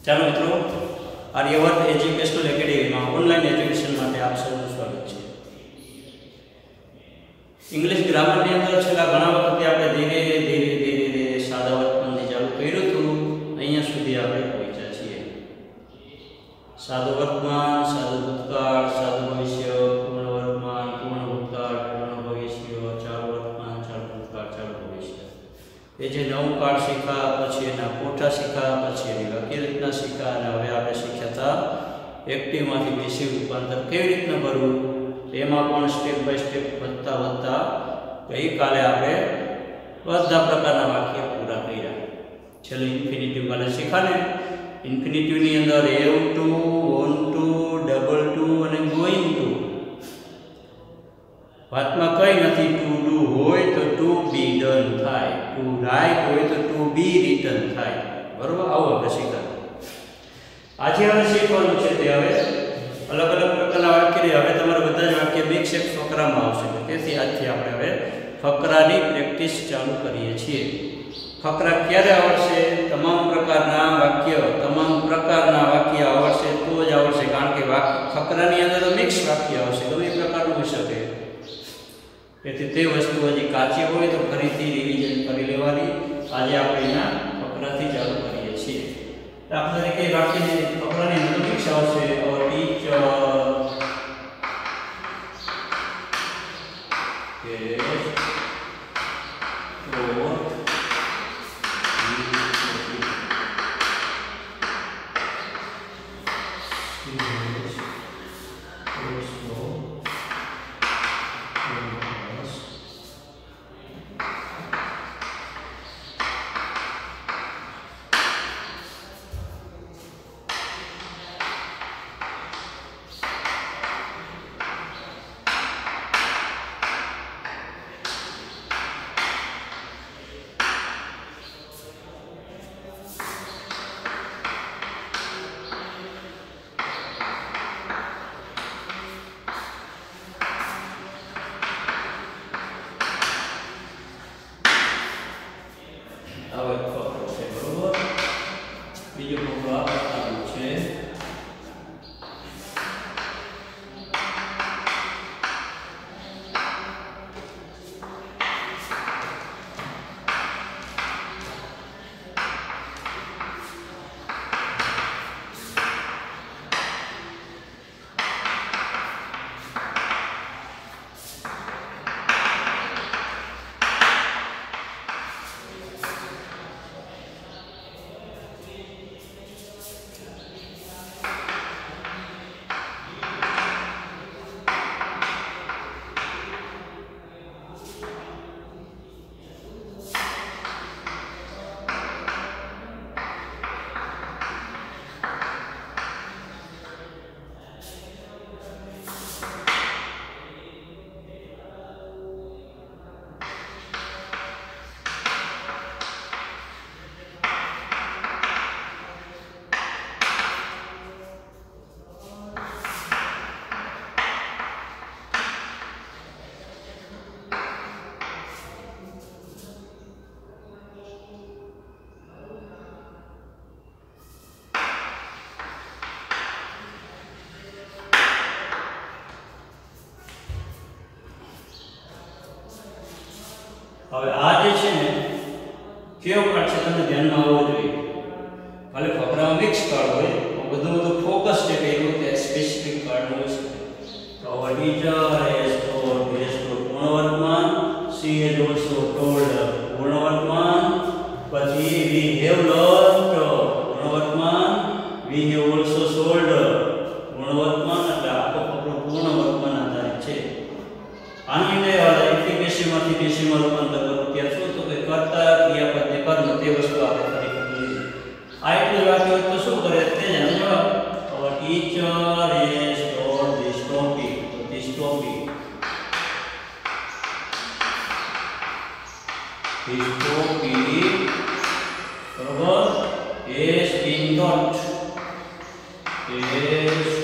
ચાલો મિત્રો, Aryavarta educational એકેડેમીમાં online education માટે આપ સૌનું સ્વાગત છે। ઇંગ્લિશ ગ્રામરની અંદર છેલ્લા ઘણા વખતથી આપણે ધીરે ધીરે સાદા વર્તમાનથી ચાલુ કર્યું હતું, અહીંયા સુધી આપણે પહોંચ્યા છીએ। સાદું વર્તમાન, સાદું ભૂતકાળ, સાદું ભવિષ્ય, પૂર્ણ વર્તમાન, પૂર્ણ ભૂતકાળ, પૂર્ણ ભવિષ્ય, ચાલુ વર્તમાન, ચાલુ ભૂતકાળ, ચાલુ ભવિષ્ય। એ જે નવું કાળ શીખ્યા, પછી એના કોઠા શીખ્યા, પછી એની વાક્ય રચના શીખ્યા, અને હવે આપણે શીખ્યા હતા એક્ટિવમાંથી પેસિવ રૂપાંતર કેવી રીતના કરવું। એમાં પણ સ્ટેપ બાય સ્ટેપ વધતા ગઈકાલે આપણે બધા પ્રકારના વાક્ય પૂરા કર્યા। છેલ્લે ઇન્ફિનિટિવ કાલે શીખ્યા ને, ઇન્ફિનિટિવની અંદર have to, want to, double to અને ગોઈંગ ટુ। વાતમાં કંઈ નથી, ટુ ડુ હોય તો ટુ બી ડન થાય, ટુ રાઇટ હોય તો ટુ બી રિટન થાય, બરોબર? આવું આપણે શીખ્યા। આજે હવે શીખવાનું છે તે હવે અલગ અલગ પ્રકારના વાક્ય, હવે તમારા બધા જ વાક્ય મિક્સ એક ફકરામાં આવશે, તેથી આજથી આપણે હવે ફકરાની પ્રેક્ટિસ ચાલુ કરીએ છીએ। ફકરા ક્યારે આવડશે? તમામ પ્રકારના વાક્ય આવડશે તો જ આવડશે, કારણ કે ફકરાની અંદર મિક્સ વાક્ય આવશે, ગમે પ્રકારનું હોઈ શકે। તેથી તે વસ્તુ હજી કાચી હોય તો ફરીથી રિવિઝન કરી લેવાની। આજે આપણે એના ફકરાથી ચાલુ કરીએ છીએ। દાખલા તરીકે વાક્યની ફકરાની અંદર મિક્સ આવશે, અવર ટીચર હવે આ જે છે ને કેવો કાર્ડ છે તમને ધ્યાનમાં આવવો જોઈએ। ભલે ફકરામાં મિક્સ કાર્ડ હોય, બધું ફોકસ છે કે એવું તે સ્પેસિફિક કાર્ડ હોય છે। તો અવર ટીચર હેઝ ટોલ્ડ પૂર્ણ વર્તમાન, શી હેઝ ઓલસો ટોલ્ડ પૂર્ણ વર્તમાન, પછી વી હેવ લર્ન્ડ પૂર્ણ વર્તમાન, વી હેવ ઓલસો સોલ્ડ પૂર્ણ વર્તમાન, એટલે આખો ફકરો પૂર્ણ વર્તમાન આધારિત છે। આની અંદર એપ્લિકેશનમાંથી પેશીમાં રૂપાંતર કરવું ત્યાં શું તો કે કર્તા ક્રિયાપદ ને કર્મ તે વસ્તુ આપણે ફરી કરી લીધી। આ એટલું જ વાક્ય તો શું કરે તે જાણો, our teacher has told this topic, તો ધીસ ટોપિક બરોબર has been taught, has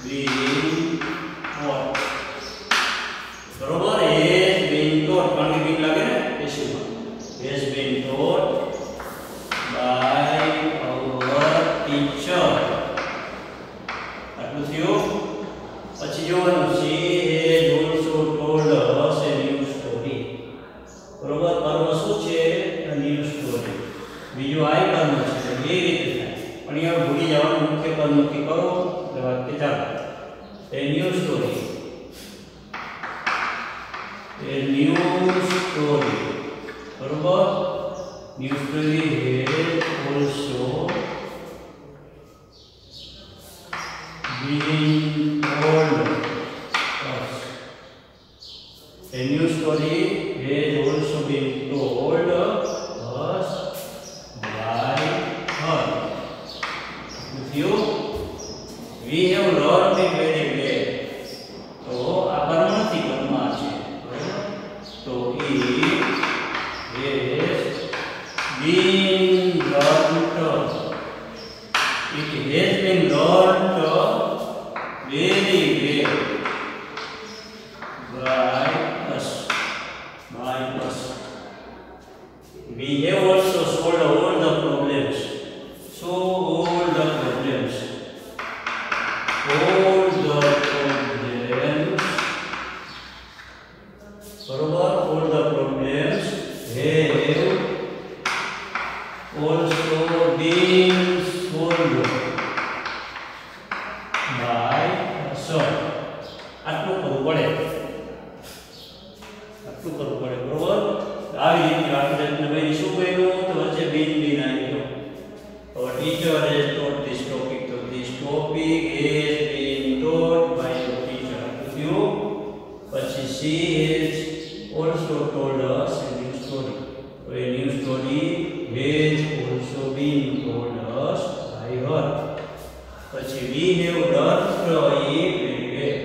been taught, બરોબર હેઝ બીન ટોટ, કારણ કે બીન લાગે ને પેશીમાં, has been taught by our teacher. એકદમ નક્કી કરો એટલે વાત કે ચાલો એ ન્યૂ સ્ટોરી બરોબર new story has also been told us. A new story has also been told us by her. With you, we have learned it very well. तो આ કર્મથી કર્મા છે બરાબર તો it has been learned. It has been learned very well by us. We have also solved all the problems. So all the problems. बरोबर all the problems have also been solved by us. આટલું કરવું પડે બરોબર આવી રીતે આપણે ભાઈ શું કર્યું તો વચ્ચે બિન આવી ગયો તો teacher has taught this topic. So this topic has been taught by the teacher. પછી she has also told us a new story. So a new story has also been told us by her. પછી we have learned it very well.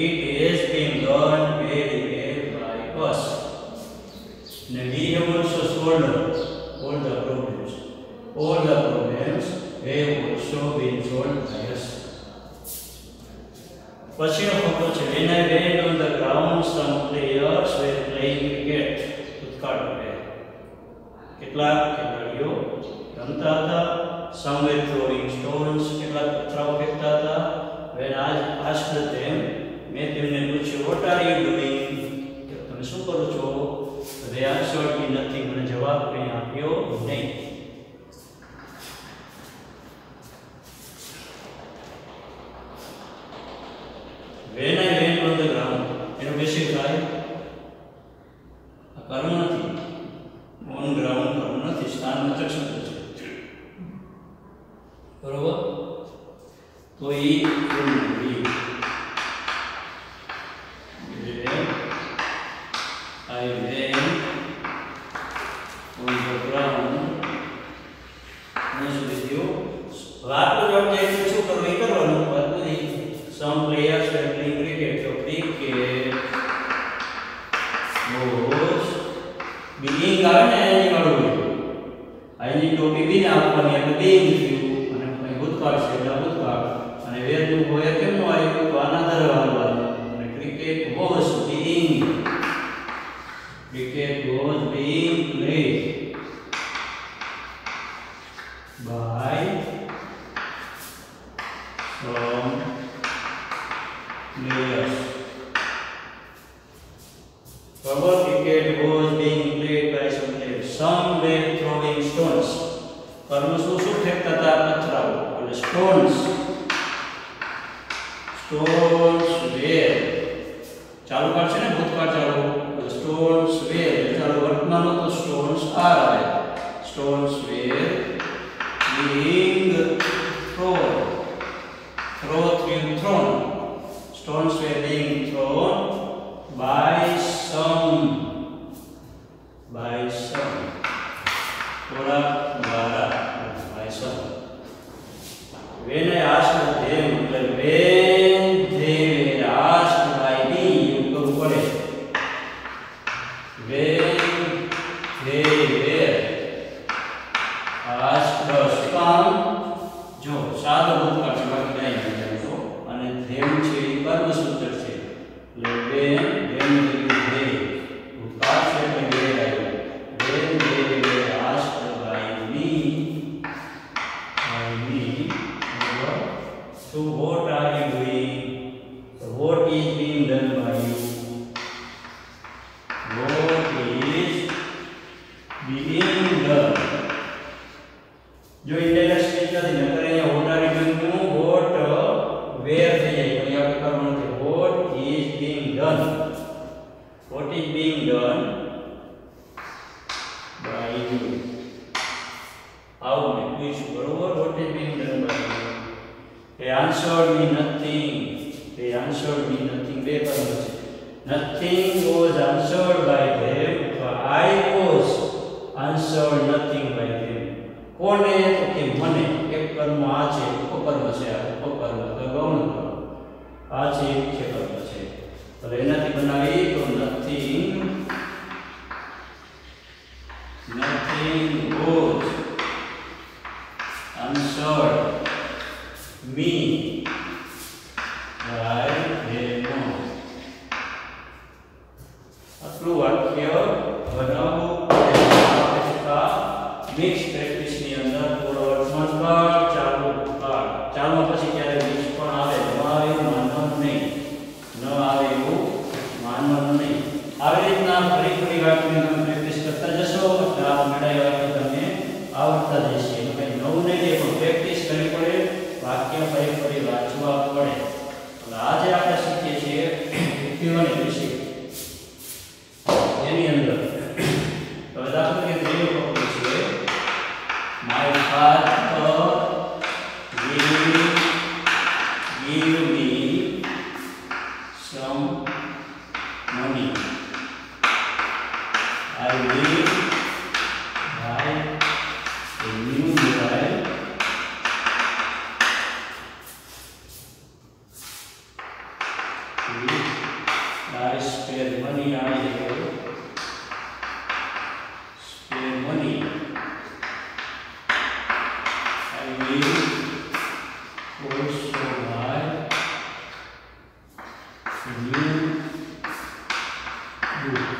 It has been learned very well by us. And we have also solved all the problems. All the problems have also been solved by us. પછીનો ફકરો છે when I went on the ground some players were playing cricket. ભૂતકાળ છે કેટલાક ખેલાડીઓ રમતા હતા. some were throwing stones કેટલાક પથરાઓ ફેંકતા હતા. when I asked them મેં તેમને પૂછ્યું what are you doing તમે શું કરો છો they answered me nothing. મને જવાબ કંઈ આપ્યો નહીં. when I went on the ground એનો બેસિક થાય આ કર્મ નથી ઓન ગ્રાઉન્ડ કર્મ નથી સ્થાનવાચક શબ્દ છે બરોબર તો એ નથી I went on the ground next video વાત તો આપણે શું કરવું એ કરવાનું વાત નથી. some players were playing cricket. So cricket was being આવે ને એની વાળું આની ટોપી બી ના આપવાની એટલે being થયું અને કોઈ ભૂતકાળ છે એટલે ભૂતકાળ અને વેરનું હોય કેમનું આવ્યું તો આના દર વાળવાનું અને cricket was being played by some players. Rubber cricket was being played by some players. Some were throwing stones. કર્મ શું ફેંકતા હતા પથરાઓ એટલે stones were ચાલુ કાળ છે ને ભૂતકાળ ચાલુ stones were ચાલુ વર્તમાન તો stones are આવે stones were being thrown. Stones were being thrown by some थोड़ा द्वारा by some. When I asked them, when they were asked by me, you go for it. When they were asked us from जो सादो भूतकाળ છે બાકી કાંઈ નથી જાણતો અને them છે એ કર્મસૂચક છે એટલે when they ભૂતકાળ છે એટલે were આવ્યું. when they were asked by me so what are you doing? So what is being done by you? What is being done? जो इंडायरेक्ट स्पीच का दिन करे या what are you doing? is being done by you? આવું મેં પૂછ્યું, બરોબર? What is being done by you? They answered me nothing. They answered me nothing. બે કર્મ છે. Nothing was answered by them. I was answered nothing by them. કોને? તો કે મને. એક કર્મ આ છે, ઉપકર્મ છે, આ ઉપકર્મ તો ગૌણ કર્મ. આ છે મુખ્ય કર્મ છે. તો એનાથી બનાવી તો nothing was answered me by them. આટલું વાક્ય બનાવવું મિક્સ પ્રેક્ટિસ ની અંદર પૂરો વર્તમાન કાળ ચાલુ કાળ. ચાલુમાં પછી ક્યારે મિક્સ પણ આવે, ન આવે એવું માનવાનું નહીં, ન આવે એવું માનવાનું નહીં. આવી રીતના ફરી ફરી વાક્યની તમે પ્રેક્ટિસ કરતા જશો એટલે આ મેળાય વાક્ય તમને આવડતા જશે. એનું કંઈ નવું નહીં, પણ પ્રેક્ટિસ કરવી પડે, વાક્ય ફરી ફરી વાંચવા પડે. એટલે આજે આપણે શીખીએ છીએ વ્યક્તિઓની વિશે એની અંદર. હવે દાખલા તરીકે ત્રીજો ટોપિક છે My father will give me some money. I will buy a new mobile. I spare money. I have spare money. I will also buy a new book.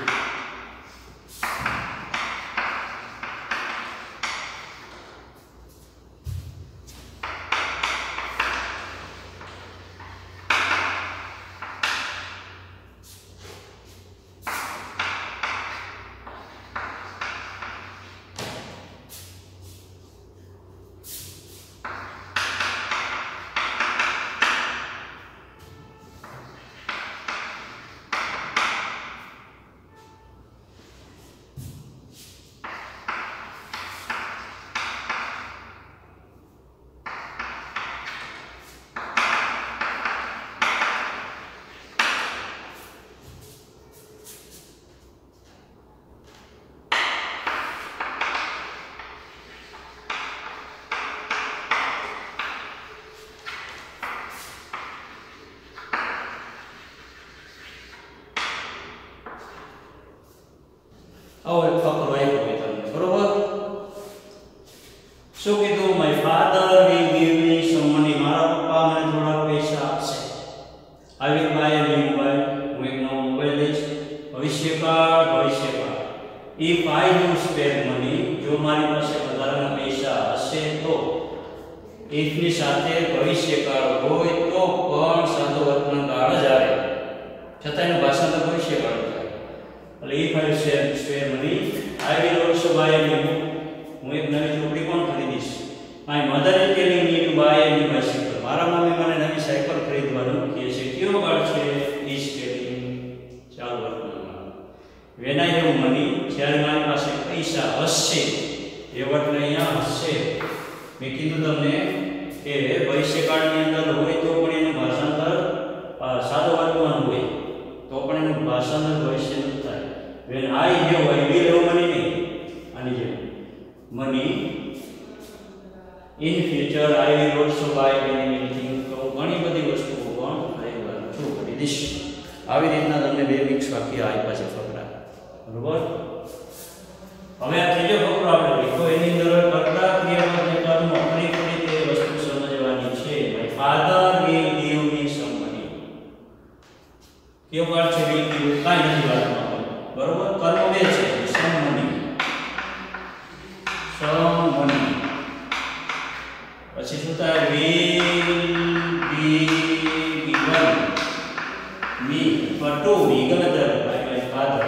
આવો એક ફકરો આપ્યો હોય તમને, બરોબર? શું કીધું? My father will give me some money. મારા પપ્પા મને થોડા પૈસા આપશે. I will buy a new mobile. હું એક નવો મોબાઈલ લઈશ. ભવિષ્યકાળ, ભવિષ્યકાળ. If I do spare money, જો મારી પાસે વધારાના પૈસા હશે તો. ઇફ ની સાથે ભવિષ્યકાળ હોય તો પણ સાદો વર્તમાન કાળ જ આવે, છતાં એનું ભાષાંતર ભવિષ્યકાળ થાય. એટલે if I spare money, I will also buy a new book. હું એક નવી ચોપડી પણ ખરીદીશ. My mother is telling me to buy a new bicycle. મારા મમ્મી મને નવી સાયકલ ખરીદવાનું કહે છે. કયો કાળ છે? is telling, ચાલુ વર્તમાનમાં. when I have money, જ્યારે મારી પાસે પૈસા હશે, એ વર્તને અહીંયા હશે. મેં કીધું તમને કે ભવિષ્યકાળની અંદર હોય તો પણ એનું ભાષાંતર સાદો વર્તમાન હોય તો પણ એનું ભાષાંતર ભવિષ્યનું થાય. When I have, I will have money નહીં, આની જેમ money. In future I will also buy many things. તો ઘણી બધી વસ્તુઓ પણ ખરીદવાનું છું, ખરીદીશ. આવી રીતના તમને બે મિક્સ વાક્ય આપ્યા છે ફકરા, બરોબર? હવે આ ત્રીજો ફકરો આપણે લખો. એની અંદર કર્તા ક્રિયાપદને કર્મ ફરી ફરી તે વસ્તુ સમજવાની છે. My father will give me some money. કયો કાળ છે? will give. કાંઈ નથી વાતમાં, બરોબર? કર્મ બે છે. some money, પછી શું થાય? will be given me અથવા to be ગણતર by my father.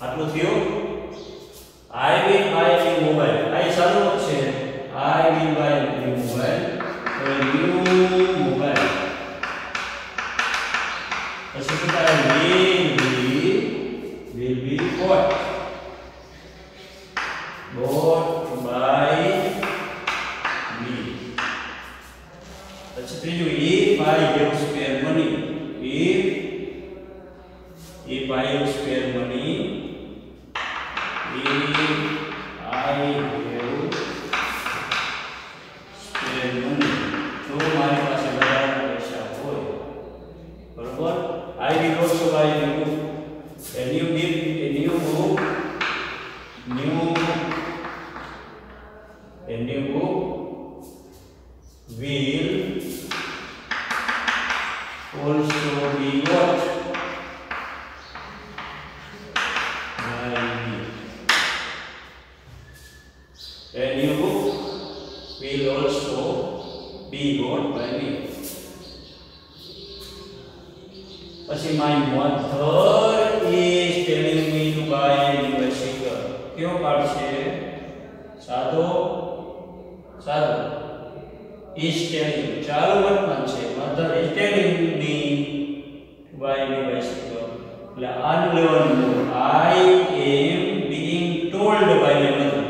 આટલું થયું. I will buy a new mobile. આ સારું છે. I will buy a new mobile. તો new mobile. bought by me. પછી ત્રીજું if I have spare money. If I have spare money, if I have spare money, જો મારી પાસે વધારે પૈસા હોય, બરોબર, I will also buy a new book. A new book will also be what? By me. A new book will also be bought by me. પછી my mother is telling me to buy a new bicycle. क्यों card છે? સાદો is telling, ચાલુ વર્તમાન છે. mother is telling me to buy a new bicycle. એટલે આનું લેવાનું I am being told by my mother.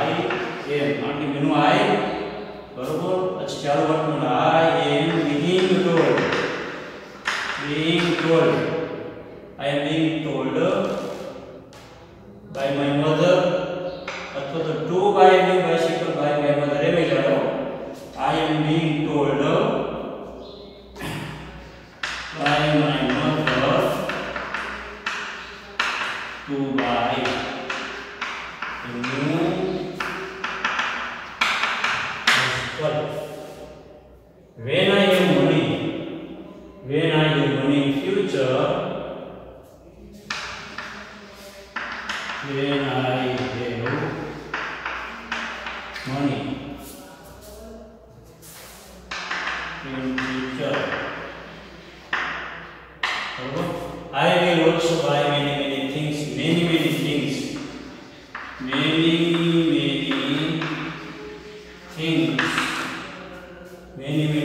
I am આટલી મેનું I, બરોબર. પછી ચાલુ વર્તમાન I am being told. I am being told by my mother, अथवा तो to buy a new bicycle by my mother. Am जानो I am being told by my mother to buy a new bicycle. When I have money in future, when I have money in future, I will also buy many things. Many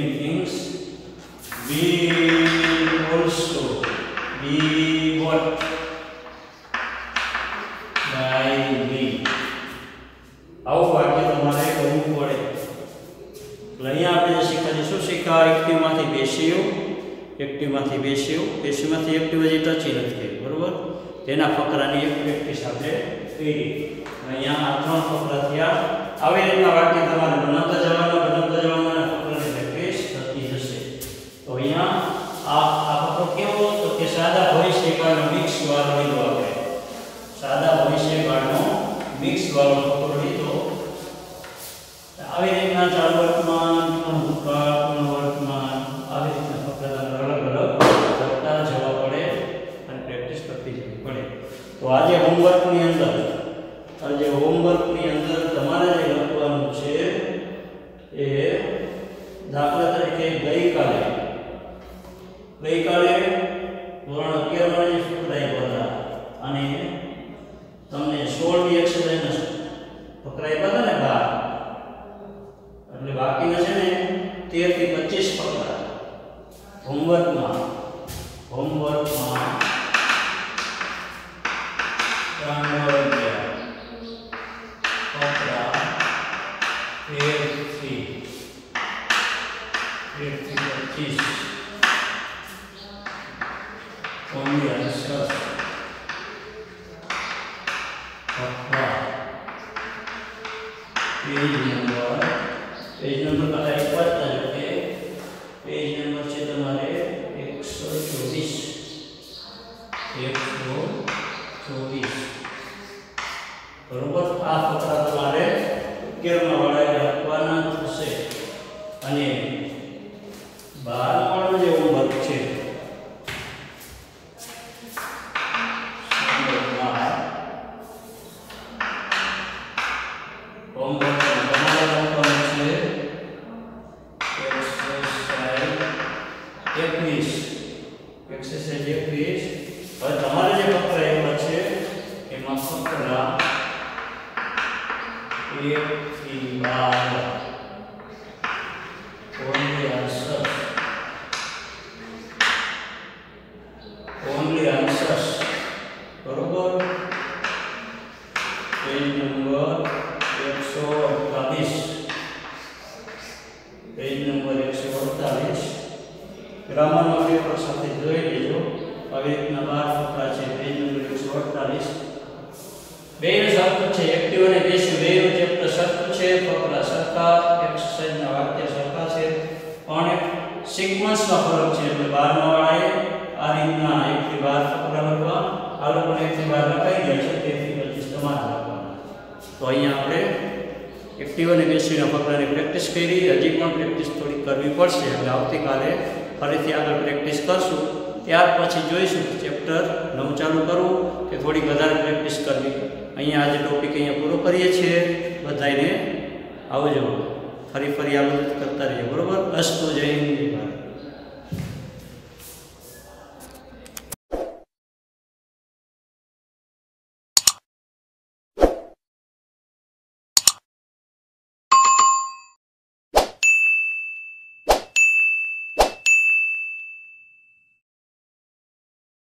things will also be what? By me. આવું વાક્ય તમારે કહવું પડે. અહીંયા આપણે જે શીખ્યા શું શીખ્યા? એક્ટિવમાંથી પેસિવમાંથી એક્ટિવ હજી ટચ નથી થઈ, બરોબર. તેના ફકરાની એક પ્રેક્ટિસ આપણે કરી. અહીંયા આ 3 ફકરા થયા. આવી રીતના વાક્ય તમારે બનાવતા જવાના અને ફકરાની પ્રેક્ટિસ થતી જશે. તો અહીંયા આ ફકરો કેવો? તો કે સાદા ભવિષ્યકાળનો મિક્સ વાળો લીધો આપણે. સાદા ભવિષ્યકાળનો મિક્સ વાળો ફકરો લીધો. આવી રીતના ચાલુ વર્તમાન, ભૂતકાળ, પૂર્ણ વર્તમાન, આવી રીતના ફકરા અલગ લખતા જવા પડે અને પ્રેક્ટિસ કરતી જવી પડે. તો આજે હોમવર્કની અંદર તમારે જે લખવાનું છે એ દાખલા તરીકે ગઈકાલે ધોરણ 11 માં જે ફકરા આપ્યા હતા અને તમને 16મી એક્સરસાઇઝના ફકરા આપ્યા હતા ને 12, એટલે બાકીના છે ને 13 થી 25 ફકરા હોમવર્કમાં only answers पेज नंबर का एक बात करके पेज नंबर છે તમારે 124 બરોબર. આ ફકરા તમારે 11 માં વાળા લખવાના થશે અને 12 વાળો જે હોમવર્ક છે एक्सरसाइज 21 और તમારે જે ફકરા એમાં છે એમાં ફકરા 1 થી 12 only answers બરોબર. પેજ નંબર 148, પેજ નંબર 148 ગ્રામરનો પેપર સાથે જોઈ લેજો. આવી રીતના 12 ફકરા છે. પેજ નંબર 148 બેનું સરખું છે, એક્ટિવ અને પેસિવ બેનું ચેપ્ટર સરખું છે, ફકરા સરખા, એક્સરસાઇઝના વાક્ય સરખા છે, પણ સિક્વન્સમાં ફરક છે. એટલે 12 વાળાએ આ રીતના 1 થી 12 ફકરા લખવા, આ લોકોને 1 થી 12 લખાઈ ગયા છે, 13 થી 25 તમારે લખવાના. તો અહીંયા આપણે એક્ટિવ અને પેસિવના ફકરાની પ્રેક્ટિસ કરી. હજી પણ પ્રેક્ટિસ થોડી કરવી પડશે. એટલે આવતીકાલે ફરીથી આગળ પ્રેક્ટિસ કરશું. ત્યાર પછી જોઈશું ચેપ્ટર 9 ચાલુ કરવું કે થોડી વધારે પ્રેક્ટિસ કરવી. અહીંયા આજે ટોપિક અહીંયા પૂરો કરીએ છીએ. બધાને આવજો. ફરી આ બધું કરતા રહીએ. બરોબર. અસ્તુ જય હિન્દ.